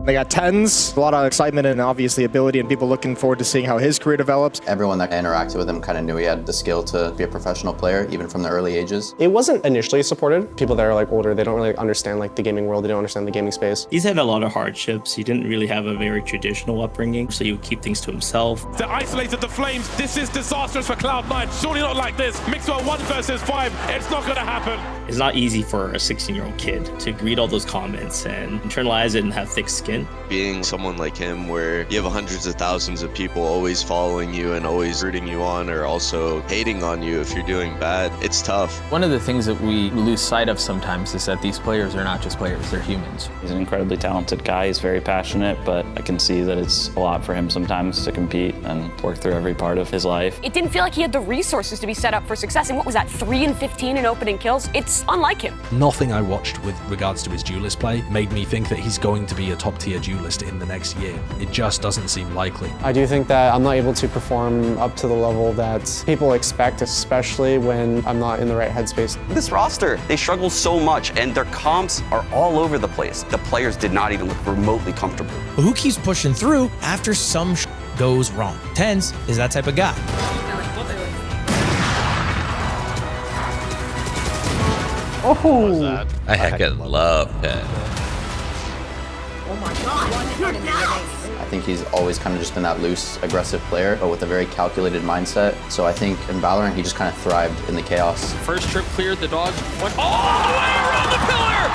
They got TenZ, a lot of excitement and obviously ability and people looking forward to seeing how his career develops. Everyone that interacted with him kind of knew he had the skill to be a professional player, even from the early ages. It wasn't initially supported. People that are like older, they don't really understand like the gaming world, they don't understand the gaming space. He's had a lot of hardships. He didn't really have a very traditional upbringing, so he would keep things to himself. They isolated the Flames. This is disastrous for Cloud9. Surely not like this. Mixed with 1 versus 5. It's not going to happen. It's not easy for a 16-year-old kid to read all those comments and internalize it and have thick skin. Being someone like him where you have hundreds of thousands of people always following you and always rooting you on or also hating on you if you're doing bad, it's tough. One of the things that we lose sight of sometimes is that these players are not just players, they're humans. He's an incredibly talented guy, he's very passionate, but I can see that it's a lot for him sometimes to compete and work through every part of his life. It didn't feel like he had the resources to be set up for success. And what was that, 3 and 15 in opening kills? It's unlike him. Nothing I watched with regards to his duelist play made me think that he's going to be a top tier duelist in the next year. It just doesn't seem likely. I do think that I'm not able to perform up to the level that people expect, especially when I'm not in the right headspace. This roster, they struggle so much and their comps are all over the place. The players did not even look remotely comfortable. But who keeps pushing through after some goes wrong? TenZ is that type of guy. Oh! I heckin' love TenZ. Oh my god, you're nuts! I think he's always kind of just been that loose, aggressive player, but with a very calculated mindset. So I think in Valorant, he just kind of thrived in the chaos. First trip cleared, the dog went all the way around the pillar!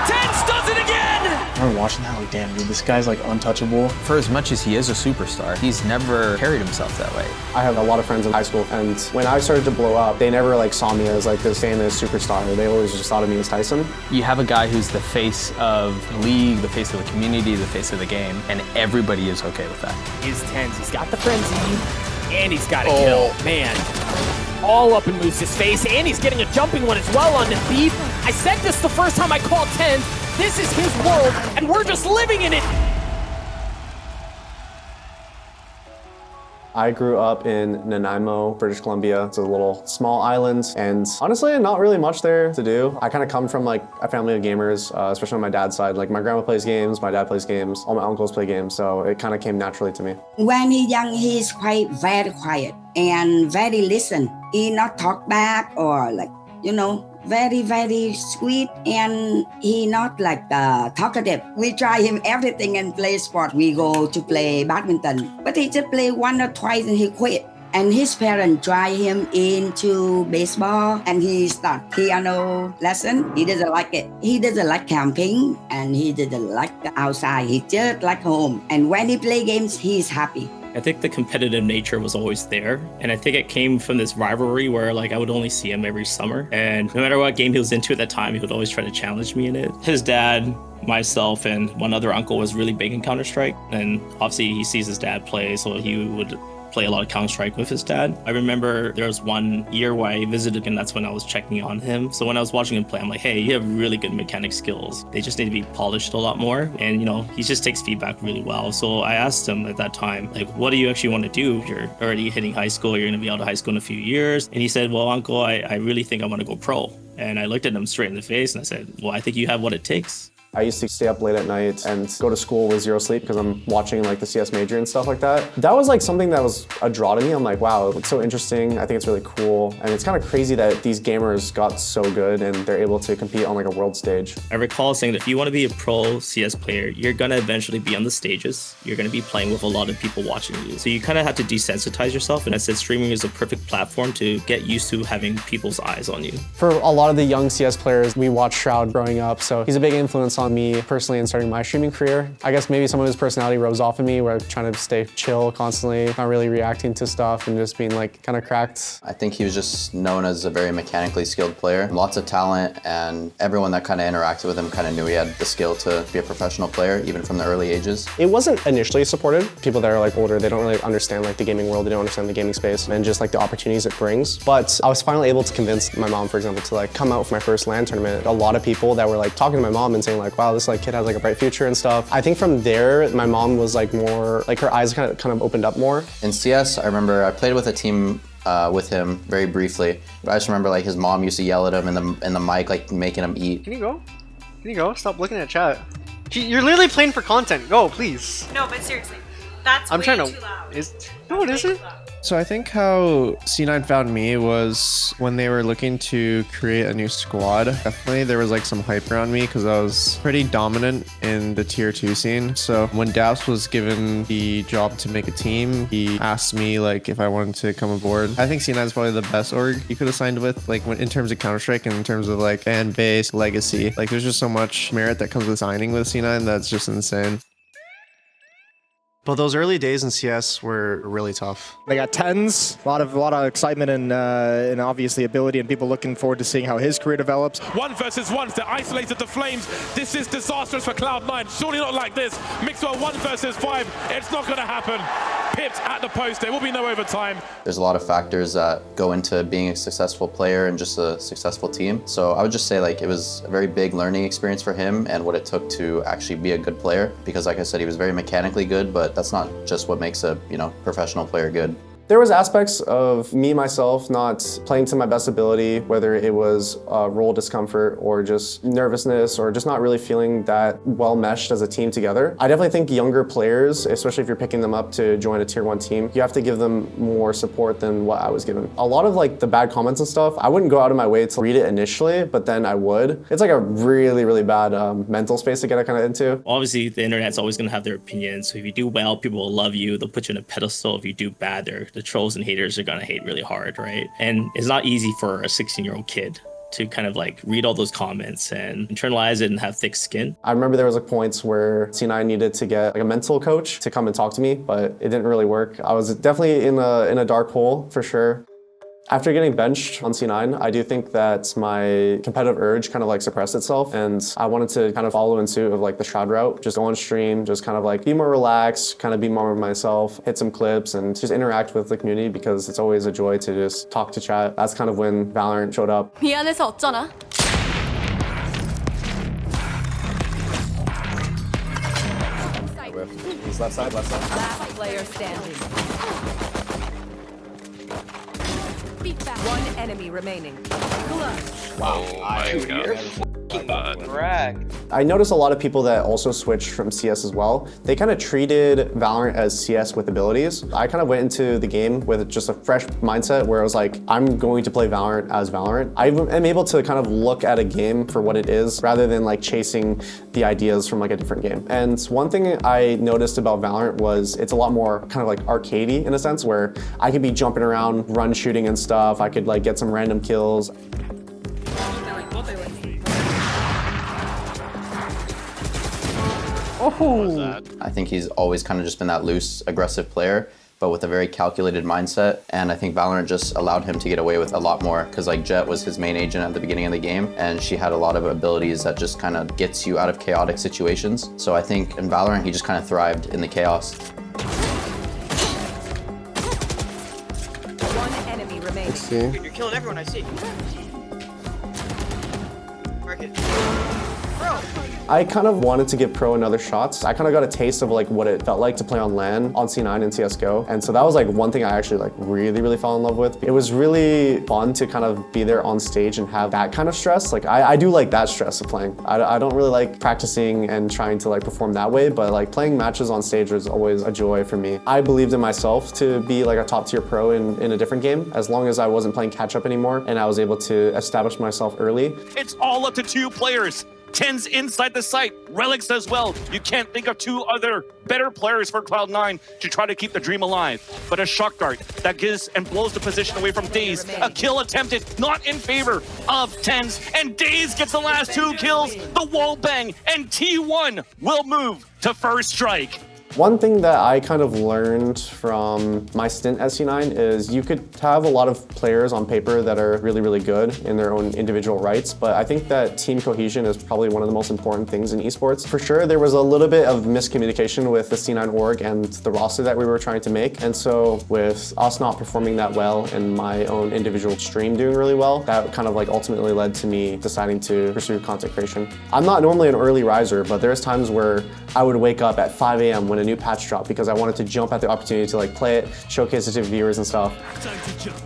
TenZ does it again! I remember watching that, like, damn, dude, this guy's like untouchable. For as much as he is a superstar, he's never carried himself that way. I have a lot of friends in high school, and when I started to blow up, they never like saw me as like this famous superstar. They always just thought of me as Tyson. You have a guy who's the face of the league, the face of the community, the face of the game, and everybody is okay with that. He's TenZ. He's got the frenzy, and he's got a kill. Man, all up in Moose's face, and he's getting a jumping one as well on the beef. I said this the first time I called TenZ. This is his world, and we're just living in it. I grew up in Nanaimo, British Columbia. It's a little small island, and honestly, not really much there to do. I kind of come from like a family of gamers, especially on my dad's side. Like my grandma plays games, my dad plays games, all my uncles play games, so it kind of came naturally to me. When he's young, he's very quiet and very listen. He not talk back or like, you know, very sweet, and he not like talkative. We try him everything and play sport. We go to play badminton, but he just play 1 or twice and he quit. And his parents try him into baseball, and he start piano lesson. He doesn't like it. He doesn't like camping, and he doesn't like the outside. He just like home. And when he play games, he's happy. I think the competitive nature was always there. And I think it came from this rivalry where like I would only see him every summer. And no matter what game he was into at that time, he would always try to challenge me in it. His dad, myself, and one other uncle was really big in Counter-Strike. And obviously he sees his dad play, so he would play a lot of Counter-Strike with his dad. I remember there was one year where I visited and that's when I was checking on him. So when I was watching him play, I'm like, hey, you have really good mechanic skills. They just need to be polished a lot more. And you know, he just takes feedback really well. So I asked him at that time, like, what do you actually want to do? You're already hitting high school, you're gonna be out of high school in a few years. And he said, well, uncle, I really think I want to go pro. And I looked at him straight in the face and I said, well, I think you have what it takes. I used to stay up late at night and go to school with 0 sleep because I'm watching like the CS major and stuff like that. That was like something that was a draw to me. I'm like, wow, it's so interesting. I think it's really cool. And it's kind of crazy that these gamers got so good and they're able to compete on like a world stage. I recall saying that if you want to be a pro CS player, you're gonna eventually be on the stages. You're gonna be playing with a lot of people watching you. So you kind of have to desensitize yourself. And I said streaming is a perfect platform to get used to having people's eyes on you. For a lot of the young CS players, we watched Shroud growing up. So he's a big influence on me personally in starting my streaming career. I guess maybe some of his personality rubs off of me where I'm trying to stay chill constantly, not really reacting to stuff and just being like kind of cracked. I think he was just known as a very mechanically skilled player, lots of talent, and everyone that kind of interacted with him kind of knew he had the skill to be a professional player, even from the early ages. It wasn't initially supported. People that are like older, they don't really understand like the gaming world, they don't understand the gaming space and just like the opportunities it brings. But I was finally able to convince my mom, for example, to like come out for my first LAN tournament. A lot of people that were like talking to my mom and saying like, wow, this like kid has like a bright future and stuff. I think from there, my mom was like more, like her eyes kind of opened up more. In CS, I remember I played with a team with him very briefly, but I just remember like his mom used to yell at him in the mic, like making him eat. Can you go? Can you go? Stop looking at chat. You're literally playing for content. Go, please. No, but seriously, that's I'm way trying to. too loud. No, it isn't. So I think how C9 found me was when they were looking to create a new squad. Definitely there was like some hype around me because I was pretty dominant in the tier 2 scene. So when Daps was given the job to make a team, he asked me like if I wanted to come aboard. I think C9 is probably the best org you could have signed with, like in terms of Counter-Strike and in terms of like fan base, legacy. Like there's just so much merit that comes with signing with C9 that's just insane. But those early days in CS were really tough. They got TenZ, a lot of excitement and obviously ability, and people looking forward to seeing how his career develops. 1 versus 1, they're isolated the Flames. This is disastrous for Cloud9. Surely not like this. Mixwell 1 versus 5. It's not going to happen. Pipped at the post. There will be no overtime. There's a lot of factors that go into being a successful player and just a successful team. So I would just say like it was a very big learning experience for him and what it took to actually be a good player. Because like I said, he was very mechanically good, but that's not just what makes a professional player good. There was aspects of me, myself, not playing to my best ability, whether it was role discomfort or just nervousness or just not really feeling that well meshed as a team together. I definitely think younger players, especially if you're picking them up to join a tier 1 team, you have to give them more support than what I was given. A lot of like the bad comments and stuff, I wouldn't go out of my way to read it initially, but then I would. It's like a really, really bad mental space to get kind of into. Obviously, the internet's always going to have their opinions. So if you do well, people will love you. They'll put you on a pedestal. If you do bad, the trolls and haters are gonna hate really hard, right? And it's not easy for a 16-year-old kid to kind of like read all those comments and internalize it and have thick skin. I remember there was like points where C9 needed to get like a mental coach to come and talk to me, but it didn't really work. I was definitely in a dark hole for sure. After getting benched on C9, I do think that my competitive urge kind of like suppressed itself, and I wanted to kind of follow in suit of like the Shroud route, just go on stream, just kind of like be more relaxed, kind of be more of myself, hit some clips and just interact with the community because it's always a joy to just talk to chat. That's kind of when Valorant showed up. 미안해서 어쩌나? He's left side. Last player standing. One enemy remaining. Wow. I noticed a lot of people that also switched from CS as well. They kind of treated Valorant as CS with abilities. I kind of went into the game with just a fresh mindset where I was like, I'm going to play Valorant as Valorant. I am able to kind of look at a game for what it is rather than like chasing the ideas from like a different game. And one thing I noticed about Valorant was it's a lot more kind of like arcadey in a sense where I could be jumping around, run shooting and stuff. I could like get some random kills. Oh. I think he's always kind of just been that loose, aggressive player, but with a very calculated mindset. And I think Valorant just allowed him to get away with a lot more because like Jet was his main agent at the beginning of the game, and she had a lot of abilities that just kind of gets you out of chaotic situations. So I think in Valorant, he just kind of thrived in the chaos. One enemy remaining. You're killing everyone I see. Mark it. Bro. I kind of wanted to give Pro another shot. I kind of got a taste of like what it felt like to play on LAN on C9 and CSGO. And so that was like one thing I actually like really fell in love with. It was really fun to kind of be there on stage and have that kind of stress. Like I do like that stress of playing. I don't really like practicing and trying to like perform that way, but like playing matches on stage was always a joy for me. I believed in myself to be like a top tier pro in a different game, as long as I wasn't playing catch up anymore and I was able to establish myself early. It's all up to 2 players. TenZ inside the site, Relics as well. You can't think of 2 other better players for Cloud9 to try to keep the dream alive. But a shock dart that gives and blows the position away from Daze. A kill attempted, not in favor of TenZ, and Daze gets the last 2 kills, the wall bang, and T1 will move to first strike. One thing that I kind of learned from my stint at C9 is you could have a lot of players on paper that are really good in their own individual rights, but I think that team cohesion is probably one of the most important things in esports. For sure, there was a little bit of miscommunication with the C9 org and the roster that we were trying to make, and so with us not performing that well and my own individual stream doing really well, that kind of like ultimately led to me deciding to pursue content creation. I'm not normally an early riser, but there's times where I would wake up at 5 a.m. when a new patch dropped because I wanted to jump at the opportunity to like play it, showcase it to viewers and stuff. Time to jump.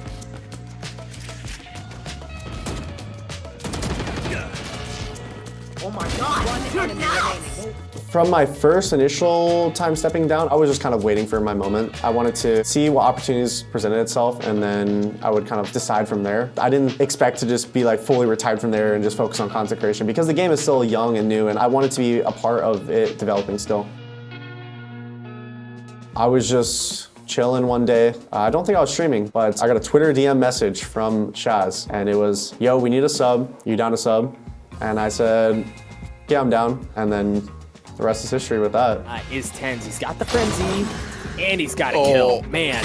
Oh my god! One enemy remaining. From my first initial time stepping down, I was just kind of waiting for my moment. I wanted to see what opportunities presented itself, and then I would kind of decide from there. I didn't expect to just be like fully retired from there and just focus on content creation because the game is still young and new, and I wanted to be a part of it developing still. I was just chilling one day. I don't think I was streaming, but I got a Twitter DM message from Shaz, and it was, yo, we need a sub. You down to sub? And I said, yeah, I'm down. And then the rest is history with that. Is TenZ. He's got the frenzy, and he's got a kill. Man,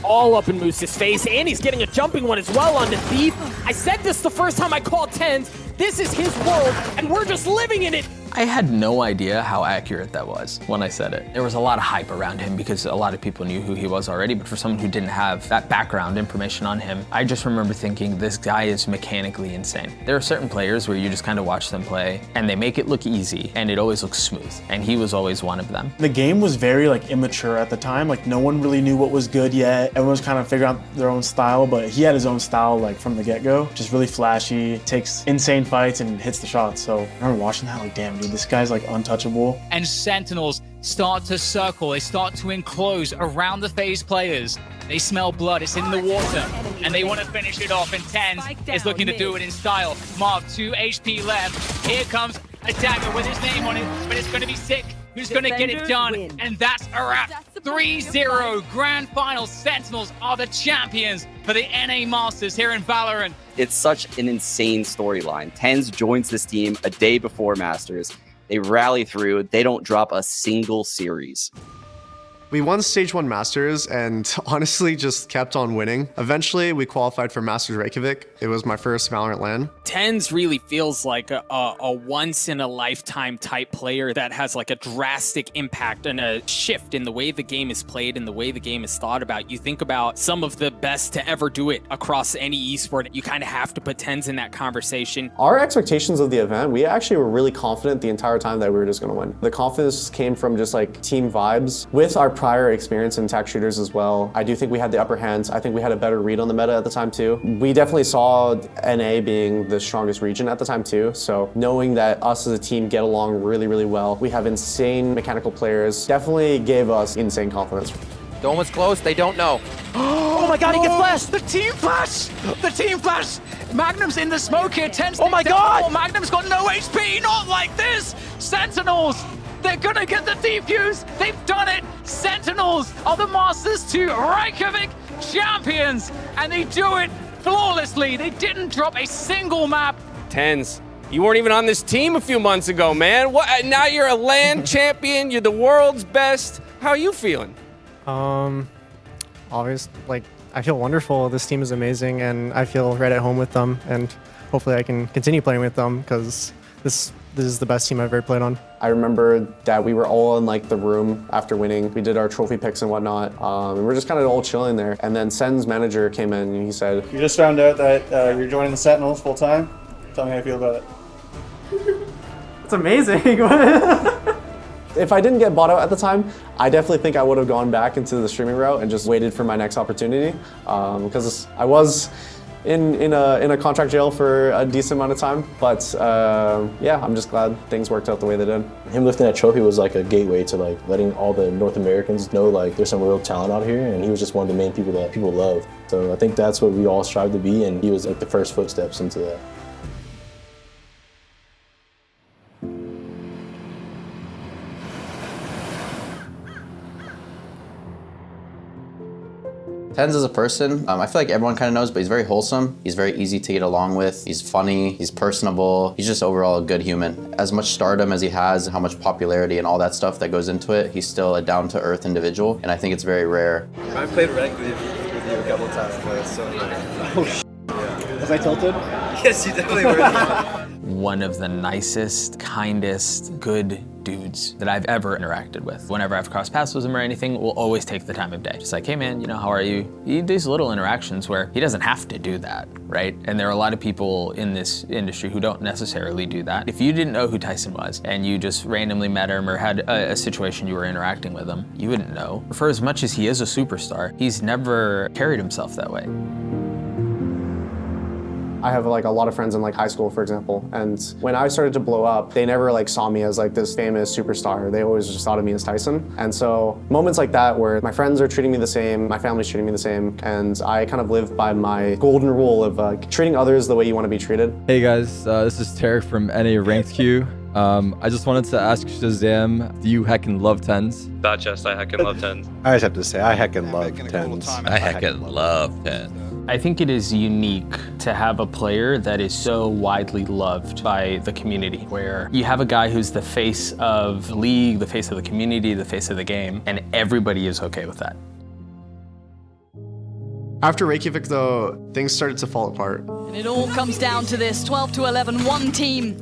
all up in Moose's face, and he's getting a jumping one as well on the beef. I said this the first time I called TenZ. This is his world, and we're just living in it. I had no idea how accurate that was when I said it. There was a lot of hype around him because a lot of people knew who he was already, but for someone who didn't have that background information on him, I just remember thinking this guy is mechanically insane. There are certain players where you just kind of watch them play and they make it look easy and it always looks smooth, and he was always one of them. The game was very like immature at the time. Like no one really knew what was good yet. Everyone was kind of figuring out their own style, but he had his own style like from the get-go. Just really flashy, takes insane fights and hits the shots. So I remember watching that like, damn dude, this guy's like untouchable. And Sentinels start to circle, they start to enclose around the FaZe players. They smell blood, it's in the water, and they want to finish it off, and TenZ is looking to do it in style. Marv, 2 HP left. Here comes a dagger with his name on it, but it's going to be sick. Who's going to get it done? And that's a wrap. 3-0 Grand Final. Sentinels are the champions for the NA Masters here in Valorant. It's such an insane storyline. TenZ joins this team a day before Masters. They rally through, they don't drop a single series. We won Stage 1 Masters and honestly just kept on winning. Eventually, we qualified for Masters Reykjavík. It was my first Valorant LAN. TenZ really feels like a once-in-a-lifetime type player that has like a drastic impact and a shift in the way the game is played and the way the game is thought about. You think about some of the best to ever do it across any esport, you kind of have to put TenZ in that conversation. Our expectations of the event, we actually were really confident the entire time that we were just going to win. The confidence came from just like team vibes. With our prior experience in tac shooters as well, I do think we had the upper hand. I think we had a better read on the meta at the time too. We definitely saw NA being the strongest region at the time too, so knowing that us as a team get along really, really well, we have insane mechanical players, definitely gave us insane confidence. The one was close, they don't know. Oh my god, he gets flashed! The team flash! The team flash! Magnum's in the smoke here, TenZ. Oh my god! Magnum's got no HP, not like this! Sentinels! They're gonna get the defuse! They've done it! Sentinels are the Masters 2 Reykjavík champions! And they do it flawlessly! They didn't drop a single map! TenZ, you weren't even on this team a few months ago, man. What? Now you're a LAN champion, you're the world's best. How are you feeling? Obviously, like, I feel wonderful. This team is amazing, and I feel right at home with them, and hopefully I can continue playing with them because this is the best team I've ever played on. I remember that we were all in like the room after winning. We did our trophy picks and whatnot. And we're just kind of all chilling there. And then Sen's manager came in and he said, You just found out that you're joining the Sentinels full time. Tell me how you feel about it. It's amazing. If I didn't get bought out at the time, I definitely think I would have gone back into the streaming route and just waited for my next opportunity. Because I was in a contract jail for a decent amount of time, but yeah, I'm just glad things worked out the way they did. Him lifting that trophy was like a gateway to like letting all the North Americans know like there's some real talent out here, and he was just one of the main people that people love. So I think that's what we all strive to be, and he was like the first footsteps into that. TenZ as a person, I feel like everyone kind of knows, but he's very wholesome. He's very easy to get along with. He's funny, he's personable. He's just overall a good human. As much stardom as he has, how much popularity and all that stuff that goes into it, he's still a down-to-earth individual, and I think it's very rare. I played Red with you a couple of times, but it's so nice. Oh, shit. Was I tilted? Yes, you definitely were. One of the nicest, kindest, good dudes that I've ever interacted with. Whenever I've crossed paths with him or anything, we'll always take the time of day. Just like, hey man, you know, how are you? These little interactions where he doesn't have to do that, right? And there are a lot of people in this industry who don't necessarily do that. If you didn't know who Tyson was and you just randomly met him or had a situation you were interacting with him, you wouldn't know. For as much as he is a superstar, he's never carried himself that way. I have like a lot of friends in like high school, for example, and when I started to blow up, they never like saw me as like this famous superstar. They always just thought of me as Tyson. And so moments like that where my friends are treating me the same, my family's treating me the same, and I kind of live by my golden rule of treating others the way you want to be treated. Hey guys, this is Tarek from NA Ranked Q. I just wanted to ask Shazam, do you heckin' love TenZ? Not just I heckin' love TenZ. I just have to say, I heckin' love TenZ. I heckin' love TenZ. I think it is unique to have a player that is so widely loved by the community, where you have a guy who's the face of the league, the face of the community, the face of the game, and everybody is okay with that. After Reykjavík, though, things started to fall apart. And it all comes down to this, 12 to 11, one team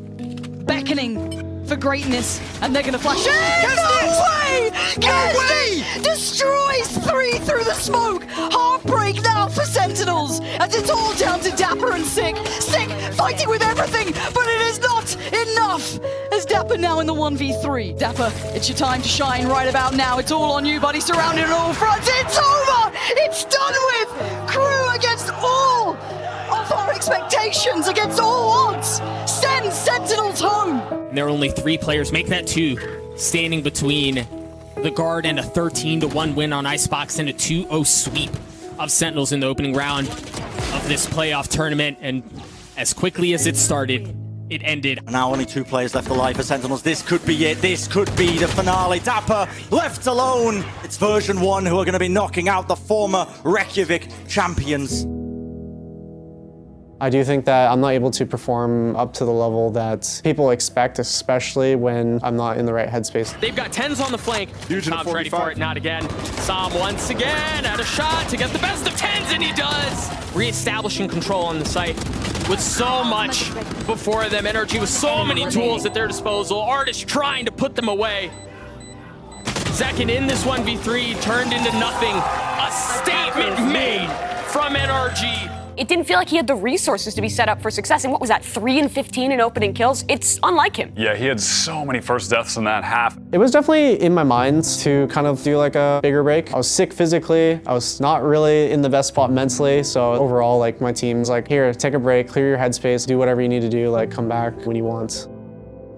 beckoning for greatness, and they're gonna flash in! No way! No way! Destroys 3 through the smoke! Heartbreak now for Sentinels, as it's all down to Dapper and Sick. Sick fighting with everything, but it is not enough! As Dapper now in the 1v3. Dapper, it's your time to shine right about now. It's all on you, buddy, surrounded on all fronts. It's over! It's done with! Crew against all of our expectations, against all odds, send Sentinels home! And there are only 3 players, make that 2, standing between the guard and a 13-1 win on Icebox and a 2-0 sweep of Sentinels in the opening round of this playoff tournament. And as quickly as it started, it ended. Now only 2 players left alive for Sentinels. This could be it. This could be the finale. Dapper left alone. It's version 1 who are going to be knocking out the former Reykjavík champions. I do think that I'm not able to perform up to the level that people expect, especially when I'm not in the right headspace. They've got TenZ on the flank. Tom's ready for it, not again. Sam once again at a shot to get the best of TenZ, and he does! Re-establishing control on the site with so much before them. Energy with so many tools at their disposal. Artists trying to put them away. Second in this 1v3 turned into nothing. A statement made from NRG. It didn't feel like he had the resources to be set up for success. And what was that, 3 and 15 in opening kills? It's unlike him. Yeah, he had so many first deaths in that half. It was definitely in my mind to kind of do like a bigger break. I was sick physically. I was not really in the best spot mentally. So overall, like my team's like, here, take a break, clear your headspace, do whatever you need to do, like come back when you want.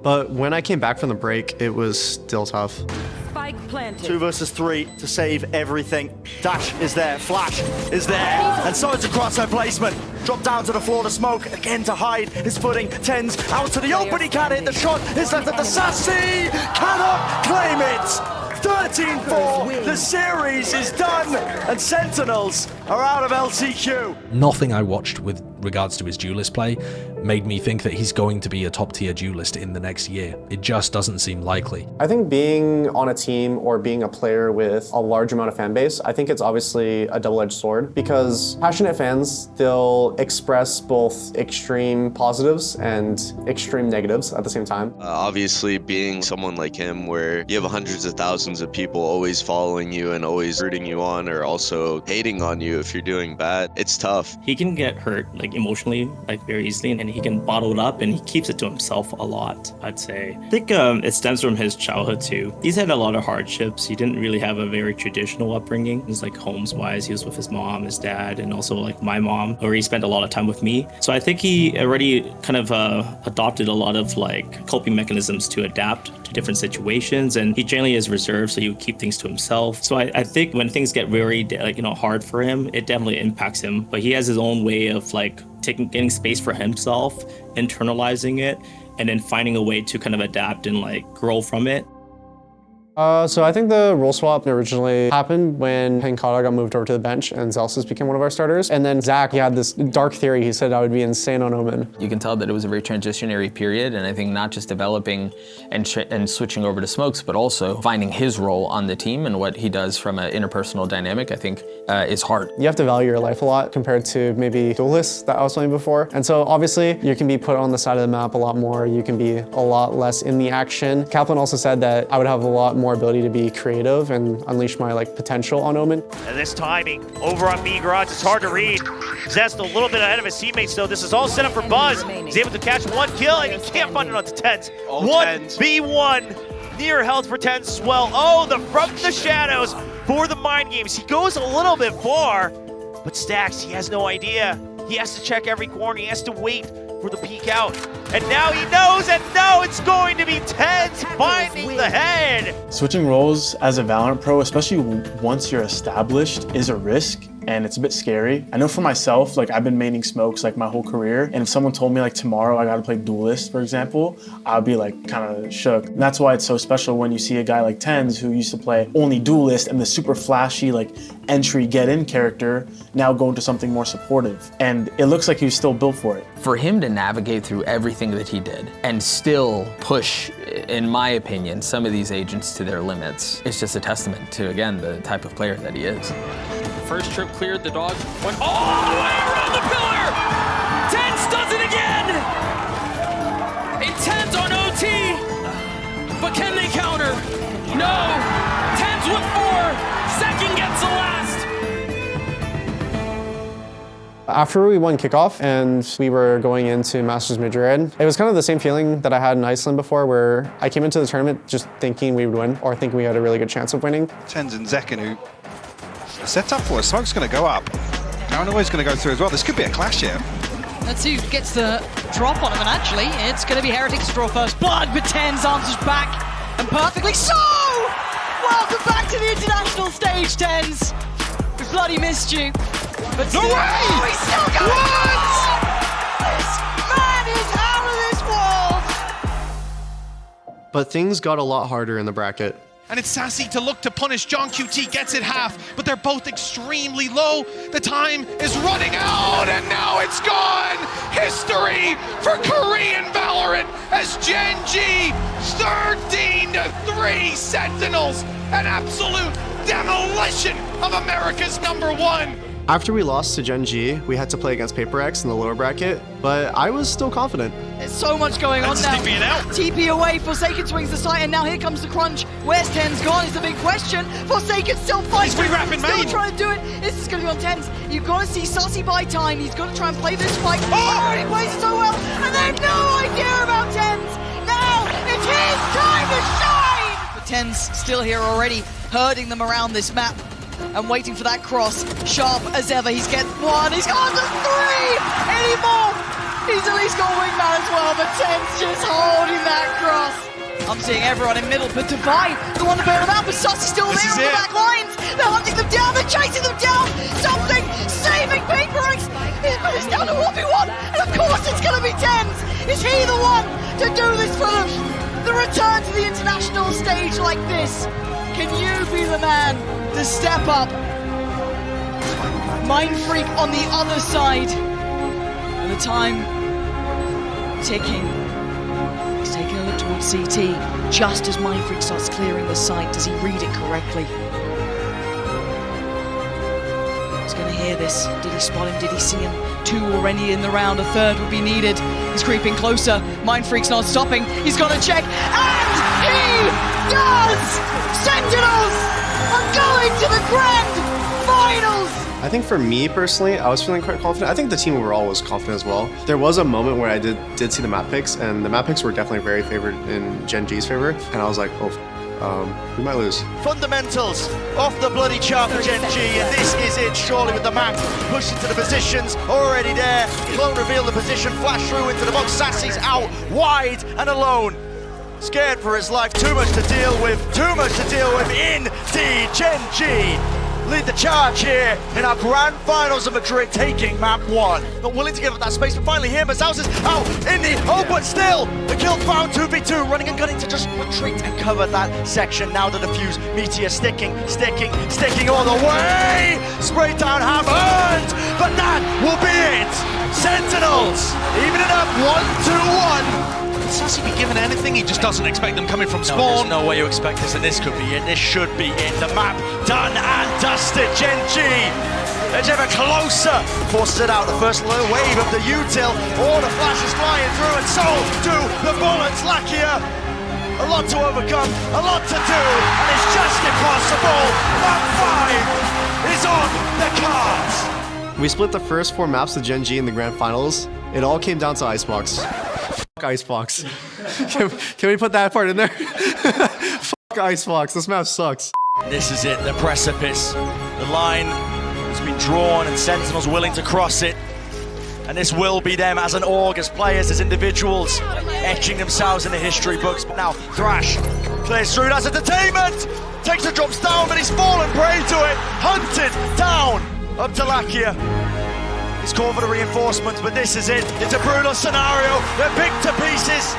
But when I came back from the break, it was still tough. Spike planted. 2 versus 3 to save everything. Dash is there, Flash is there, and so it's a crosshair placement. Drop down to the floor to smoke, again to hide his footing. TenZ out to the open, he can't hit the shot. Is left at the Sassy, cannot claim it. 13-4, the series is done, and Sentinels are out of LCQ. Nothing I watched with regards to his duelist play made me think that he's going to be a top tier duelist in the next year. It just doesn't seem likely. I think being on a team or being a player with a large amount of fan base, I think it's obviously a double-edged sword, because passionate fans, they'll express both extreme positives and extreme negatives at the same time. Obviously, being someone like him where you have hundreds of thousands of people always following you and always rooting you on, or also hating on you if you're doing bad, it's tough. He can get hurt like emotionally, like very easily, and he can bottle it up, and he keeps it to himself a lot, I'd say. I think it stems from his childhood too. He's had a lot of hardships. He didn't really have a very traditional upbringing. It's like homes-wise, he was with his mom, his dad, and also like my mom, where he spent a lot of time with me. So I think he already kind of adopted a lot of like coping mechanisms to adapt to different situations, and he generally is reserved, so he would keep things to himself. So I think when things get very hard for him, it definitely impacts him. But he has his own way of like getting space for himself, internalizing it, and then finding a way to kind of adapt and like grow from it. So I think the role swap originally happened when Hankara got moved over to the bench and Zelsis became one of our starters. And then Zach, he had this dark theory. He said I would be insane on Omen. You can tell that it was a very transitionary period, and I think not just developing and switching over to Smokes, but also finding his role on the team and what he does from an interpersonal dynamic, I think is hard. You have to value your life a lot compared to maybe duelists that I was playing before. And so obviously you can be put on the side of the map a lot more. You can be a lot less in the action. Kaplan also said that I would have a lot more ability to be creative and unleash my potential on Omen. And this timing over on B Garage, it's hard to read. Zest a little bit ahead of his teammates though. This is all set up for Buzz. He's able to catch 1 kill and he can't find it onto TenZ. 1v1 near health for TenZ as well. Oh, from the shadows for the mind games. He goes a little bit far, but Stacks, he has no idea. He has to check every corner. He has to wait for the peek out. And now he knows, and now it's going to be TenZ finding the head. Switching roles as a Valorant pro, especially once you're established, is a risk. And it's a bit scary. I know for myself, like I've been maining smokes like my whole career. And if someone told me like tomorrow I gotta play duelist, for example, I'd be like kind of shook. And that's why it's so special when you see a guy like TenZ who used to play only duelist and the super flashy like entry get-in character now go into something more supportive. And it looks like he was still built for it. For him to navigate through everything that he did and still push, in my opinion, some of these agents to their limits, it's just a testament to, again, the type of player that he is. First trip cleared, the dog went all the way around the pillar! TenZ does it again! Intent on OT, but can they counter? No! TenZ with 4, second gets the last! After we won kickoff and we were going into Masters Madrid, it was kind of the same feeling that I had in Iceland before, where I came into the tournament just thinking we would win, or thinking we had a really good chance of winning. TenZ and Zekken, who set up for us. Smoke's going to go up. Paranoia's going to go through as well. This could be a clash here. Let's see who gets the drop on him, and actually, it's going to be Heretics to draw first blood, but TenZ answers back, and perfectly so! Welcome back to the international stage, TenZ. We bloody missed you. But no still, way! Oh, he's still going! What? This man is out of this world! But things got a lot harder in the bracket. And it's Sassy to look to punish. John QT gets it half, but they're both extremely low. The time is running out, and now it's gone! History for Korean Valorant as TenZ 13-3 Sentinels, an absolute demolition of America's #1. After we lost to TenZ, we had to play against PaperX in the lower bracket, but I was still confident. There's so much going on now. TP away, Forsaken swings the site, and now here comes the crunch. Where's TenZ gone is the big question. Forsaken still fighting. Still trying to do it. This is going to be on TenZ. You've got to see Sussy buy time. He's got to try and play this fight. Oh, he plays it so well, and they have no idea about TenZ. Now it's his time to shine. But TenZ still here already, herding them around this map. And waiting for that cross, sharp as ever. He's got 1, he's got 3 anymore. He's at least got wingman as well, but TenZ just holding that cross. I'm seeing everyone in middle, but Divide, the one to bail them out, but Sussy's still there on the back lines. They're hunting them down, they're chasing them down. Something saving PaperX. But it's down to 1v1, and of course it's going to be TenZ. Is he the one to do this for them? The return to the international stage like this. Can you be the man to step up? Mindfreak on the other side. And the time ticking. He's taking a look towards CT. Just as Mindfreak starts clearing the site, does he read it correctly? He's going to hear this. Did he spot him? Did he see him? 2 already in the round. A third would be needed. He's creeping closer. Mindfreak's not stopping. He's got to check. And he does! Sentinels are going to the grand finals! I think for me personally, I was feeling quite confident. I think the team overall was confident as well. There was a moment where I did see the map picks, and the map picks were definitely very favored in TenZ's favor, and I was like, oh, we might lose. Fundamentals off the bloody chart for TenZ, and this is it surely with the map pushed into the positions already there. Clone revealed the position, flash through into the box. Sassy's out wide and alone. Scared for his life, too much to deal with indeed. TenZ lead the charge here in our grand finals of Madrid, taking map 1. Not willing to give up that space, but finally here, Mazaus is out in the open still. The kill found, 2v2, running and gunning to just retreat and cover that section. Now the defuse, Meteor sticking all the way. Spray down, half earned, but that will be it. Sentinels, even it up, 1-2-1. Sassy be given anything? He just doesn't expect them coming from spawn. No, there's no way you expect this, and this could be it. This should be it. The map done and dusted. TenZ edge ever closer. Forces it out. The first wave of the util. All the flashes flying through, and so do the bullets. Lakia. A lot to overcome, a lot to do, and it's just impossible. Map 5 is on the cards. We split the first 4 maps with TenZ in the grand finals. It all came down to Icebox. Icebox. Can we put that part in there? Fuck Icebox, this map sucks. This is it, the precipice. The line has been drawn and Sentinels willing to cross it. And this will be them as an org, as players, as individuals, etching themselves in the history books. But now Thrash clears through, that's entertainment! Takes the drops down, but he's fallen prey to it. Hunted down up to Lakia. He's called for the reinforcements, but this is it. It's a brutal scenario. They're picked to pieces.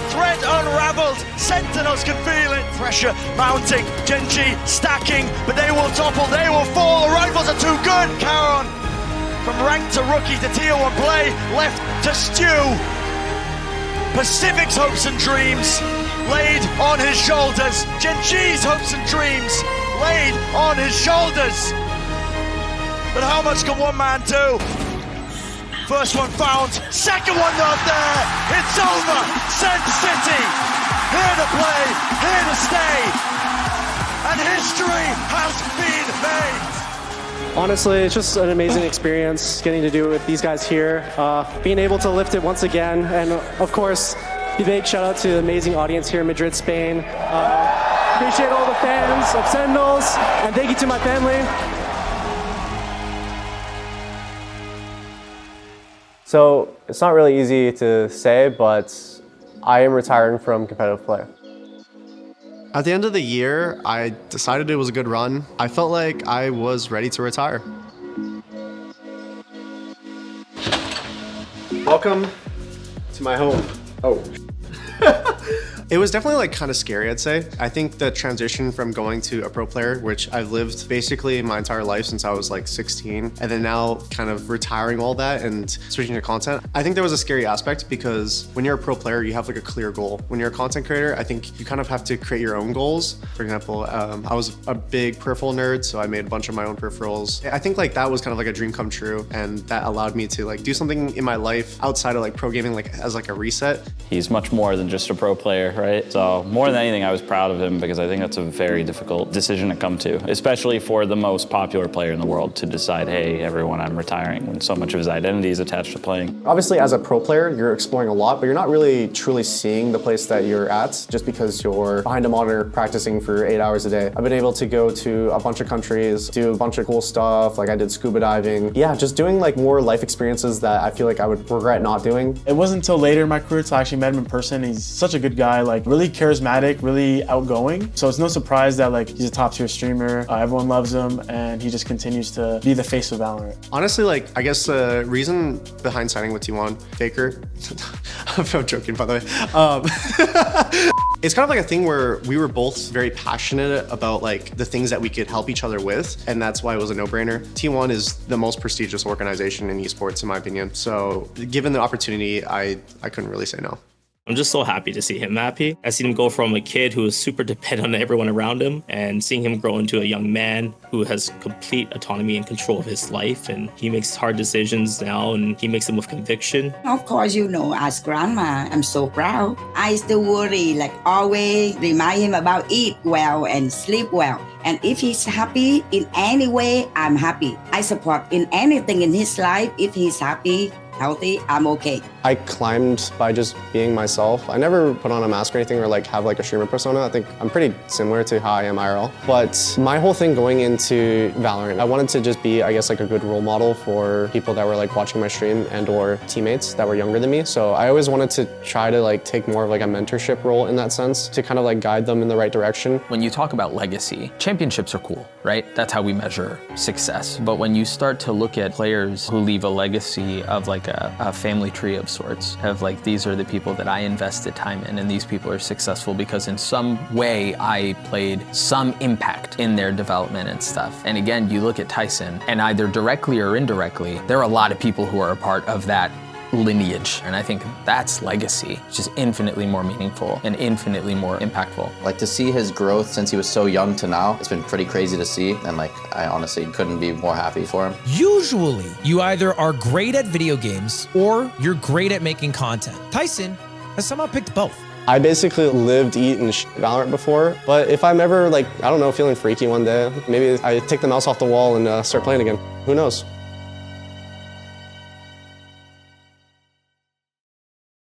Thread unraveled. Sentinels can feel it. Pressure mounting. TenZ stacking, but they will topple. They will fall. The rifles are too good. Caron, from rank to rookie to tier 1 play, left to stew. Pacific's hopes and dreams laid on his shoulders. TenZ's hopes and dreams laid on his shoulders. But how much can one man do? First one found, second one not there. It's over. Sentinels City, here to play, here to stay. And history has been made. Honestly, it's just an amazing experience getting to do it with these guys here, being able to lift it once again, and of course, a big shout out to the amazing audience here in Madrid, Spain. Appreciate all the fans of Sentinels, and thank you to my family. So it's not really easy to say, but I am retiring from competitive play. At the end of the year, I decided it was a good run. I felt like I was ready to retire. Welcome to my home. Oh. It was definitely like kind of scary, I'd say. I think the transition from going to a pro player, which I've lived basically my entire life since I was like 16, and then now kind of retiring all that and switching to content. I think there was a scary aspect because when you're a pro player, you have like a clear goal. When you're a content creator, I think you kind of have to create your own goals. For example, I was a big peripheral nerd, so I made a bunch of my own peripherals. I think like that was kind of like a dream come true, and that allowed me to like do something in my life outside of like pro gaming, like as like a reset. He's much more than just a pro player, right? So more than anything, I was proud of him because I think that's a very difficult decision to come to, especially for the most popular player in the world to decide, hey, everyone, I'm retiring, when so much of his identity is attached to playing. Obviously, as a pro player, you're exploring a lot, but you're not really truly seeing the place that you're at just because you're behind a monitor practicing for 8 hours a day. I've been able to go to a bunch of countries, do a bunch of cool stuff, like I did scuba diving. Yeah, just doing like more life experiences that I feel like I would regret not doing. It wasn't until later in my career till I actually met him in person. He's such a good guy, like really charismatic, really outgoing. So it's no surprise that like he's a top tier streamer. Everyone loves him, and he just continues to be the face of Valorant. Honestly, like I guess the reason behind signing with T1 Faker, I'm joking by the way. It's kind of like a thing where we were both very passionate about like the things that we could help each other with, and that's why it was a no-brainer. T1 is the most prestigious organization in esports, in my opinion. So given the opportunity, I couldn't really say no. I'm just so happy to see him happy. I seen him go from a kid who was super dependent on everyone around him and seeing him grow into a young man who has complete autonomy and control of his life. And he makes hard decisions now and he makes them with conviction. Of course, you know, as grandma, I'm so proud. I still worry, like always remind him about eat well and sleep well. And if he's happy in any way, I'm happy. I support in anything in his life. If he's happy, healthy, I'm okay. I climbed by just being myself. I never put on a mask or anything or like have like a streamer persona. I think I'm pretty similar to how I am IRL. But my whole thing going into Valorant, I wanted to just be, I guess, like a good role model for people that were like watching my stream and or teammates that were younger than me. So I always wanted to try to like take more of like a mentorship role in that sense to kind of like guide them in the right direction. When you talk about legacy, championships are cool, right? That's how we measure success. But when you start to look at players who leave a legacy of like a family tree of sorts, of like, these are the people that I invested time in, and these people are successful because in some way I played some impact in their development and stuff. And again, you look at Tyson, and either directly or indirectly, there are a lot of people who are a part of that lineage. And I think that's legacy, which is infinitely more meaningful and infinitely more impactful. Like to see his growth since he was so young to now, it's been pretty crazy to see. And like, I honestly couldn't be more happy for him. Usually, you either are great at video games or you're great at making content. Tyson has somehow picked both. I basically lived, eat, and Valorant before, but if I'm ever like, I don't know, feeling freaky one day, maybe I take the mouse off the wall and start playing again. Who knows?